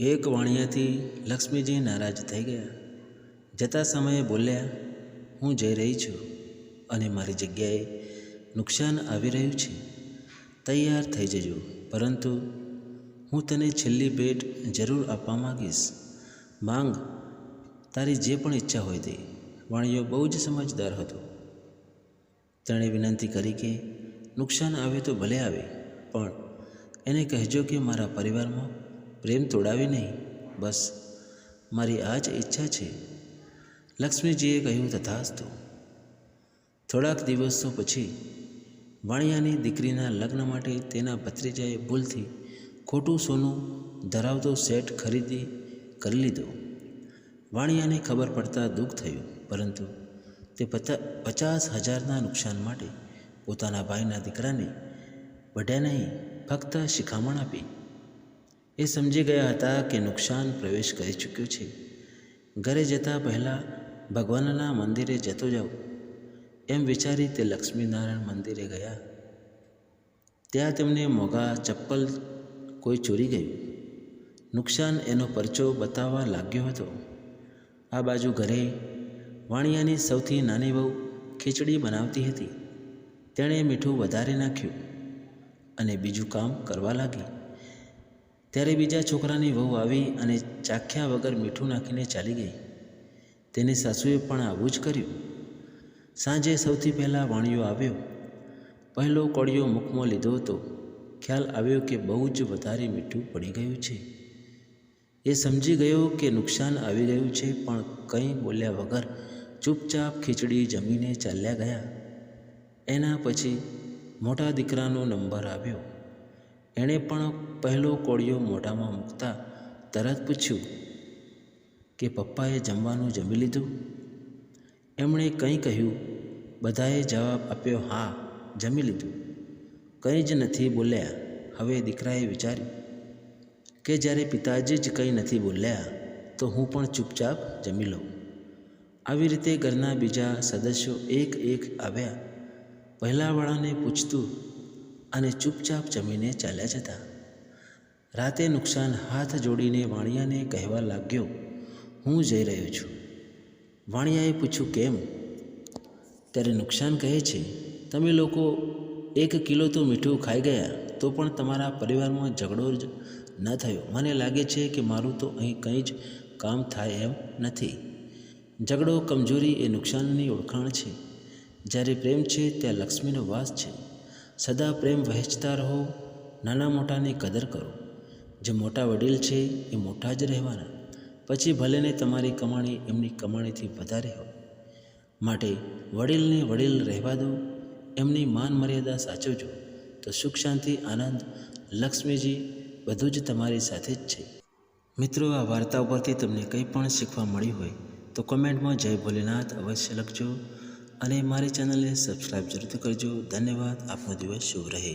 એક વાણિયાથી લક્ષ્મીજી નારાજ થઈ ગયા. જતા સમયે બોલ્યા, હું જઈ રહી છું અને મારી જગ્યાએ નુકસાન આવી રહ્યું છે. તૈયાર થઈ જજો, પરંતુ હું તને છેલ્લી ભેટ જરૂર આપવા માગીશ. માંગ, તારી જે પણ ઈચ્છા હોય તે. વાણિયો બહુ જ સમજદાર હતો. તેણે વિનંતી કરી કે નુકસાન આવે તો ભલે આવે, પણ એને કહેજો કે મારા પરિવારમાં પ્રેમ તોડાવે નહીં. બસ મારી આ જ ઈચ્છા છે. લક્ષ્મીજીએ કહ્યું, તથાસ્તુ. થોડાક દિવસો પછી વાણિયાની દીકરીના લગ્ન માટે તેના ભત્રીજાએ ભૂલથી ખોટું સોનું ધરાવતો સેટ ખરીદી કરી લીધો. વાણિયાને ખબર પડતા દુઃખ થયું, પરંતુ તે 50,000ના નુકસાન માટે પોતાના ભાઈના દીકરાને વઢ્યા નહીં, ફક્ત શિખામણ આપી. એ સમજી ગયા હતા કે નુકસાન પ્રવેશ કરી ચૂક્યો છે. ઘરે જતાં પહેલાં ભગવાનના મંદિરે જતો જાઉં, એમ વિચારી તે લક્ષ્મીનારાયણ મંદિરે ગયા. ત્યાં તેમને મોંઘા ચપ્પલ કોઈ ચોરી ગયું. નુકસાન એનો પરચો બતાવવા લાગ્યો હતો. આ બાજુ ઘરે વાણિયાની સૌથી નાની વહુ ખીચડી બનાવતી હતી. તેણે મીઠું વધારે નાખ્યું અને બીજું કામ કરવા લાગી. ત્યારે બીજા છોકરાની વહુ આવી અને ચાખ્યા વગર મીઠું નાખીને ચાલી ગઈ. તેની સાસુએ પણ આવું જ કર્યું. સાંજે સૌથી પહેલાં વાણિયો આવ્યો. પહેલો કોળિયો મુખમાં લીધો તો ખ્યાલ આવ્યો કે બહુ જ વધારે મીઠું પડી ગયું છે. એ સમજી ગયો કે નુકસાન આવી ગયું છે, પણ કંઈ બોલ્યા વગર ચૂપચાપ ખીચડી જમીને ચાલ્યા ગયા. એના પછી મોટા દીકરાનો નંબર આવ્યો. એણે પણ પહેલો કોળિયો મોઢામાં મૂકતા તરત પૂછ્યું કે પપ્પાએ જમવાનું જમી લીધું? એમણે કંઈ કહ્યું. બધાએ જવાબ આપ્યો, હા, જમી લીધું. કંઈ જ નથી બોલ્યા. હવે દીકરાએ વિચાર્યું કે જ્યારે પિતાજી જ કંઈ નથી બોલ્યા તો હું પણ ચૂપચાપ જમી લઉં. આવી રીતે ઘરના બીજા સદસ્યો એક એક આવ્યા. પહેલાંવાળાને પૂછતું અને ચૂપચાપ જમીને ચાલ્યા જતા. રાતે નુકસાન હાથ જોડીને વાણિયાને કહેવા લાગ્યો, હું જઈ રહ્યો છું. વાણિયાએ પૂછ્યું, કેમ? ત્યારે નુકસાન કહે છે, તમે લોકો 1 કિલો તો મીઠું ખાઈ ગયા તો પણ તમારા પરિવારમાં ઝઘડો જ ન થયો. મને લાગે છે કે મારું તો અહીં કંઈ જ કામ થાય એમ નથી. ઝઘડો, કમજોરી એ નુકસાનની ઓળખાણ છે. જ્યારે પ્રેમ છે ત્યાં લક્ષ્મીનો વાસ છે. સદા પ્રેમ વહેંચતા રહો. નાના મોટાની કદર કરો. જે મોટા વડીલ છે એ મોટા જ રહેવાના. પછી ભલેને તમારી કમાણી એમની કમાણીથી વધારે હોય. માટે વડીલને વડીલ રહેવા દો. એમની માન મર્યાદા સાચવજો તો સુખ, શાંતિ, આનંદ, લક્ષ્મીજી બધું જ તમારી સાથે જ છે. મિત્રો, આ વાર્તા ઉપરથી તમને કંઈ પણ શીખવા મળ્યું હોય તો કોમેન્ટમાં જય ભોલેનાથ અવશ્ય લખજો અને મારી ચેનલને સબસ્ક્રાઈબ જરૂરથી કરજો. ધન્યવાદ. આપનો દિવસ શુભ રહે.